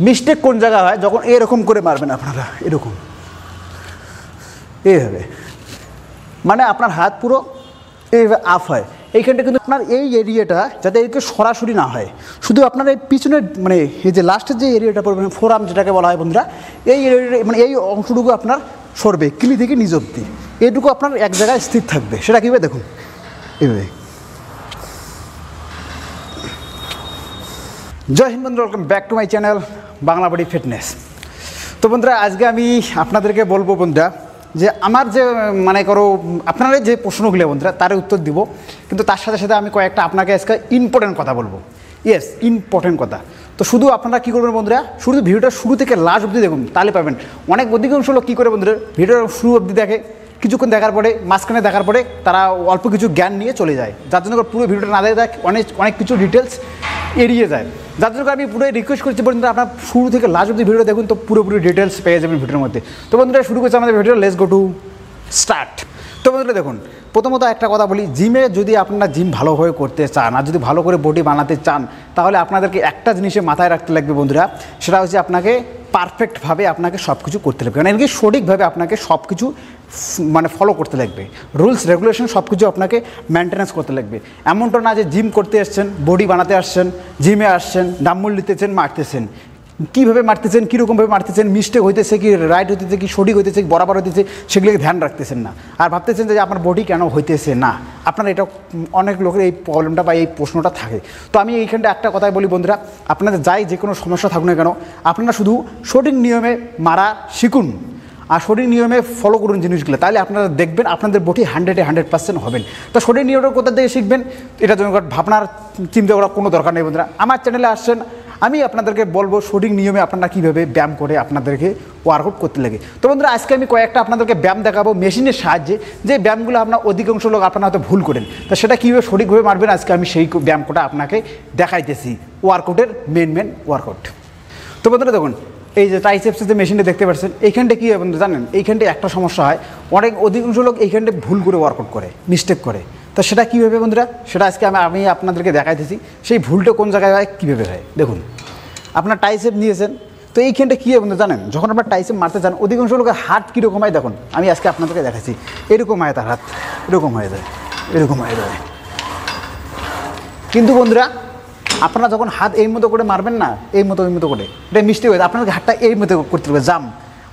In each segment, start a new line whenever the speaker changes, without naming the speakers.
Mistake কোন জায়গায় হয়, যখন এরকম করে মারবেন আপনারা, এরকম এইভাবে, মানে আপনার হাত পুরো এইভাবে আপ হয়। এইখানটা কিন্তু আপনার এই এরিয়াটা যাতে এদিকে সরাসরি না হয়, শুধু আপনার এই পিছনের মানে এই যে লাস্টের যে এরিয়াটা পড়বে ফোরাম যেটাকে বলা হয় বন্ধুরা, এই এরিয়াটা মানে এই অংশটুকু আপনার সরবে কিলি থেকে নিজ অব্দি, এইটুকু আপনার এক জায়গায় স্থির থাকবে। সেটা কীভাবে দেখুন, এইভাবে। জয় হিন্দ বন্ধুরা, welcome back to my channel Bangla body fitness. তো বন্ধুরা আজকে আমি আপনাদেরকে বলবো বন্ধুরা যে আমার যে মানে করো আপনারা যে প্রশ্নগুলো বন্ধুরা তার উত্তর দিব, কিন্তু তার সাথে সাথে আমি কয়েকটা আপনাকে আজকে ইম্পর্টেন্ট কথা বলবো। ইয়েস, ইম্পর্টেন্ট কথা। তো শুধু আপনারা কী করবেন বন্ধুরা, শুধু ভিডিওটা শুরু থেকে লাস্ট অবধি দেখুন, তাহলে পাবেন। অনেক অধিকাংশ লোক কী করে বন্ধুরা, ভিডিওটা শুরু অবধি দেখে, কিছুক্ষণ দেখার পরে মাঝখানে দেখার পরে তারা অল্প কিছু জ্ঞান নিয়ে চলে যায়, যার জন্য পুরো ভিডিওটা না দেখে অনেক কিছু ডিটেলস এড়িয়ে যায়। যার জন্য আমি পুরো রিকোয়েস্ট করছি বন্ধুরা আপনার শুরু থেকে লাস্ট অবধি ভিডিও দেখুন, তো পুরোপুরি ডিটেলস পেয়ে যাবেন ভিডিওর মধ্যে। তো বন্ধুরা শুরু করছে আমাদের video, let's go to start. তো বন্ধুরা দেখুন, প্রথমত একটা কথা বলি, জিমে যদি আপনারা জিম ভালোভাবে করতে চান আর যদি ভালো করে বডি বানাতে চান, তাহলে আপনাদেরকে একটা জিনিসে মাথায় রাখতে লাগবে বন্ধুরা, সেটা হচ্ছে আপনাকে পারফেক্টভাবে আপনাকে সব কিছু করতে লাগবে, মানে এমনকি সঠিকভাবে আপনাকে সব কিছু মানে ফলো করতে লাগবে, রুলস রেগুলেশন সব কিছু আপনাকে মেনটেন্যান্স করতে লাগবে। এমনটা না যে জিম করতে আসছেন, বডি বানাতে আসছেন, জিমে আসছেন, ডাম্বল নিতেছেন, মারতেছেন, কীভাবে মারতেছেন, কীরকমভাবে মারতেছেন, মিস্টেক হইতেছে কি, রাইট হইতেছে কি, সঠিক হইতেছে কি, বরাবর হইতেছে, সেগুলোকে ধ্যান রাখতেছেন না, আর ভাবতেছেন যে আপনার বডি কেন হইতেছে না। আপনার এটা অনেক লোকের এই প্রবলেমটা বা এই প্রশ্নটা থাকে। তো আমি এইখানটা একটা কথাই বলি বন্ধুরা, আপনাদের যাই যে কোনো সমস্যা থাকুক না কেন, আপনারা শুধু সঠিক নিয়মে মারা শিখুন আর সঠিক নিয়মে ফলো করুন জিনিসগুলো, তাহলে আপনারা দেখবেন আপনাদের বডি 100% হবেন। তো সঠিক নিয়মটা কোথা থেকে শিখবেন, এটার জন্য ভাবনার চিন্তা করার কোনো দরকার নেই বন্ধুরা। আমার চ্যানেলে আসছেন, আমি আপনাদেরকে বলবো সঠিক নিয়মে আপনারা কীভাবে ব্যায়াম করে আপনাদেরকে ওয়ার্কআউট করতে লাগে। তো বন্ধুরা আজকে আমি কয়েকটা আপনাদেরকে ব্যায়াম দেখাবো মেশিনের সাহায্যে, যে ব্যায়ামগুলো আপনার অধিকাংশ লোক আপনারা হয়তো ভুল করেন, তো সেটা কীভাবে সঠিকভাবে মারবেন আজকে আমি সেই ব্যায়ামটা আপনাকে দেখাইতেছি, ওয়ার্কআউটের মেন ওয়ার্কআউট। তো বন্ধুরা দেখুন, এই যে ট্রাইসেপসের যে মেশিনটা দেখতে পাচ্ছেন, এইখানটা কী হয় বন্ধু জানেন, এইখানটা একটা সমস্যা হয়, অধিকাংশ লোক এইখানটা ভুল করে ওয়ার্কআউট করে, মিস্টেক করে। তো সেটা কীভাবে বন্ধুরা, সেটা আজকে আমি আপনাদেরকে দেখাইতেছি, সেই ভুলটা কোন জায়গায় হয়, কীভাবে হয়। দেখুন, আপনার টাইসেপ নিয়েছেন, তো এইখানটা কী হয় বন্ধু জানেন, যখন আপনার টাইসেপ মারতে চান, অধিকাংশ লোকের হাত কীরকম হয় দেখুন, আমি আজকে আপনাদেরকে দেখাচ্ছি, এরকম হয় তার হাত, এরকম হয়ে যায়, এরকম হয়ে যায়। কিন্তু বন্ধুরা আপনারা যখন হাত এই মতো করে মারবেন না, এই মতো করে, এটা মিস্টেক হয়ে যায়, আপনাকে হাতটা এই মতো করতে হবে, জাম,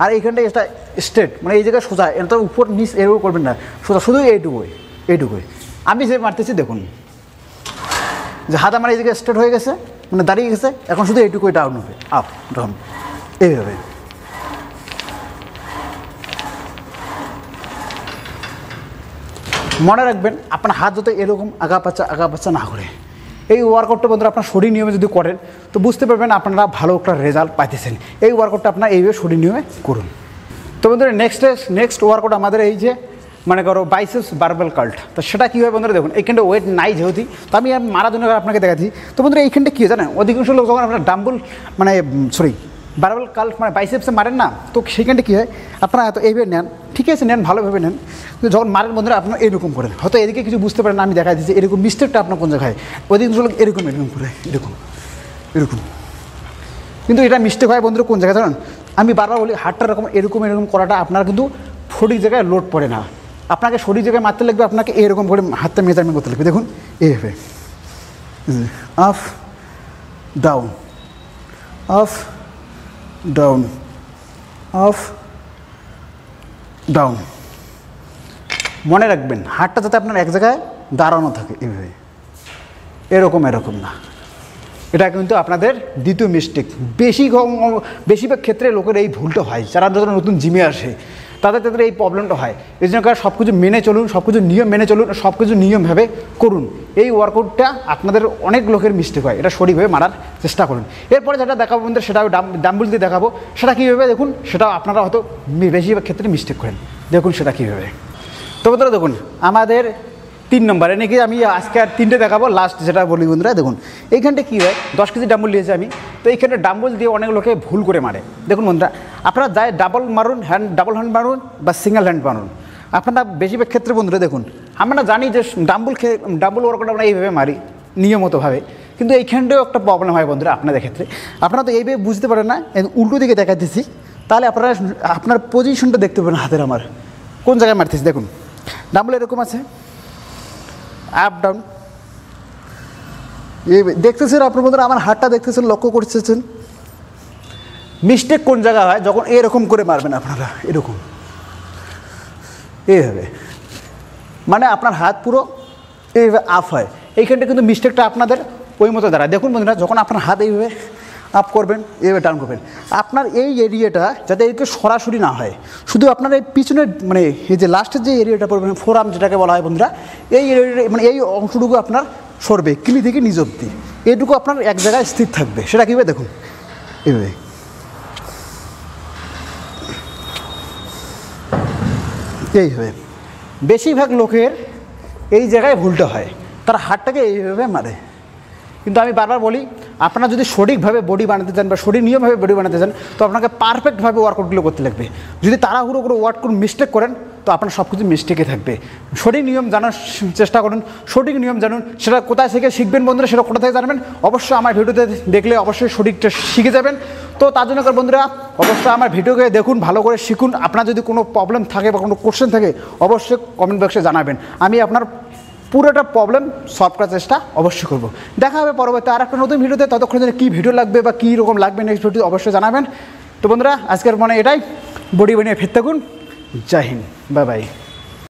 আর এইখানটা এটা স্ট্রেট, মানে এই জায়গায় সোজা, এটা উপর নিচ এরকম করবেন না, সোজা শুধু এইটুকুই। আমি যে মারতেছি দেখুন, যে হাত আমার এই জায়গায় স্ট্রেট হয়ে গেছে, মানে দাঁড়িয়ে গেছে, এখন শুধু এইটুকুই ডাউন হবে, আপ ডাউন, এইভাবে। মনে রাখবেন আপনার হাত যত এরকম আগা পাচ্ছা না করে, এই ওয়ার্কআউটটা বন্ধুরা আপনার শরীর নিয়মে যদি করেন, তো বুঝতে পারবেন আপনারা ভালো একটা রেজাল্ট পাইতেছেন। এই ওয়ার্কআউটটা আপনার এইভাবে শরীর নিয়মে করুন। তো বন্ধুরা নেক্সট ওয়ার্কআউট আমাদের এই যে মানে করো বাইসেপস বারবেল কার্ল। তো সেটা কী হয় বন্ধুরা দেখুন, এইখানটা ওয়েট নাই যেহেতু, তো আমি মারার জন্য আপনাকে দেখাচ্ছি। তো বন্ধুরা এইখানটা কী হয় জানেন, অধিকাংশ লোক যখন আপনার ডাম্বল মানে বারবেল কার্ল মানে বাইসেপসে মারেন না, তো সেইখানটা কী হয়, আপনারা এত এইভাবে নেন, ঠিক আছে নেন, ভালোভাবে নেন, কিন্তু যখন মারেন বন্ধুরা আপনারা এরকম করেন, হয়তো এদিকে কিছু বুঝতে পারেন না, আমি দেখা দিচ্ছি এরকম মিস্টেকটা আপনার কোন জায়গায়, অধিকাংশ লোক এরকম করে এরকম, কিন্তু এটা মিস্টেক হয় বন্ধুরা কোন জায়গায় জানেন, আমি বারবার বলি হাতটা এরকম করাটা আপনার কিন্তু সঠিক জায়গায় লোড পড়ে না, আপনাকে সঠিক জায়গায় মারতে লাগবে, আপনাকে এরকম করে হাতটা মেজারমেন্ট করতে লাগবে। দেখুন এইভাবে, up down, up down, up down. মনে রাখবেন হাতটা যাতে আপনার এক জায়গায় দাঁড়ানো থাকে, এইভাবে, এরকম না। এটা কিন্তু আপনাদের দ্বিতীয় মিস্টেক। বেশিরভাগ ক্ষেত্রে লোকের এই ভুলটা হয়, যারা নতুন জিমে আসে তাদের এই প্রবলেমটা হয়। এই জন্য সব কিছু মেনে চলুন, সব কিছু নিয়ম মেনে চলুন, সব কিছু নিয়মভাবে করুন। এই ওয়ার্কআউটটা আপনাদের অনেক লোকের মিস্টেক হয়, এটা সঠিকভাবে মারার চেষ্টা করুন। এরপরে যেটা দেখাবো বন্ধুরা, সেটা ডাম্বল দিয়ে দেখাবো, সেটা কীভাবে দেখুন, সেটা আপনারা হয়তো বেশিরভাগ ক্ষেত্রে মিস্টেক করেন, দেখুন সেটা কীভাবে। তো বন্ধুরা দেখুন আমাদের 3 নম্বরে নাকি আমি আজকে আর 3টে দেখাবো, লাস্ট যেটা বলি বন্ধুরা দেখুন, এইখানটা কী হয়, 10 কেজি ডাম্বল নিয়েছি আমি, তো এইখানটা ডাম্বল দিয়ে অনেক লোকে ভুল করে মারে। দেখুন বন্ধুরা আপনারা যায় ডাবল হ্যান্ড মারুন বা সিঙ্গেল হ্যান্ড মারুন, আপনারা বেশিরভাগ ক্ষেত্রে বন্ধুরা দেখুন, আমরা জানি যে ডাম্বল ওয়ার্কআউট আমরা এইভাবে মারি নিয়মিতভাবে, কিন্তু এইখানটাও একটা প্রবলেম হয় বন্ধুরা আপনাদের ক্ষেত্রে। আপনারা তো এইভাবে বুঝতে পারেন না, উল্টো দিকে দেখাতেছি, তাহলে আপনারা আপনার পজিশনটা দেখতে পাবেন হাতের আমার কোন জায়গায় মারতেছি। দেখুন ডাম্বল এরকম আছে, আপ ডাউন, এই দেখতেছেন আপনার বন্ধুরা, আমার হাতটা দেখতেছেন, লক্ষ্য করতেছেন। মিস্টেক কোন জায়গা হয়, যখন এরকম করে মারবেন আপনারা, এরকম এইভাবে, মানে আপনার হাত পুরো এইভাবে আপ হয়, এইখানটা কিন্তু মিস্টেকটা আপনাদের ওই মতো দাঁড়ায়। দেখুন বন্ধুরা, যখন আপনার হাত এইভাবে আপ করবেন, এইভাবে ডাউন করবেন, আপনার এই এরিয়াটা যাতে এদিকে সরাসরি না হয়, শুধু আপনার এই পিছনের মানে এই যে লাস্টের যে এরিয়াটা পড়বেন, ফোরাম যেটাকে বলা হয় বন্ধুরা, এই এরিয়াটা মানে এই অংশটুকু আপনার সরবে কিলি থেকে নিজ অব্দি, এইটুকু আপনার এক জায়গায় স্থির থাকবে। সেটা কীভাবে দেখুন, এইভাবে এইভাবে। বেশিরভাগ লোকের এই জায়গায় ভুলটা হয়, তার হাতটাকে এইভাবে মারে। কিন্তু আমি বারবার বলি, আপনারা যদি সঠিকভাবে বডি বানাতে চান বা সঠিক নিয়মভাবে বডি বানাতে চান, তো আপনাকে পারফেক্টভাবে ওয়ার্কআউটগুলো করতে লাগবে। যদি তাড়াহুড়ো করে ওয়ার্কআউট মিস্টেক করেন, তো আপনার সব কিছু মিস্টেকে থাকবে। সঠিক নিয়ম জানার চেষ্টা করুন, সঠিক নিয়ম জানুন। সেটা কোথায় থেকে শিখবেন বন্ধুরা, সেটা কোথা থেকে জানবেন, অবশ্যই আমার ভিডিওতে দেখলে অবশ্যই সঠিকটা শিখে যাবেন। তো তার জন্য বন্ধুরা অবশ্যই আমার ভিডিওকে দেখুন, ভালো করে শিখুন। আপনার যদি কোনো প্রবলেম থাকে বা কোনো কোশ্চেন থাকে, অবশ্যই কমেন্ট বক্সে জানাবেন, আমি আপনার পুরোটা প্রবলেম সলভ করার চেষ্টা অবশ্যই করব। দেখা হবে পরবর্তী আর একটা নতুন ভিডিওতে। ততক্ষণ যেন কী ভিডিও লাগবে বা কী রকম লাগবে নেক্সট ভিডিও অবশ্যই জানাবেন। তো বন্ধুরা আজকের এটাই, বডি বানিয়ে ফিরতে থাকুন। জয় হিন্দ, বাই বাই।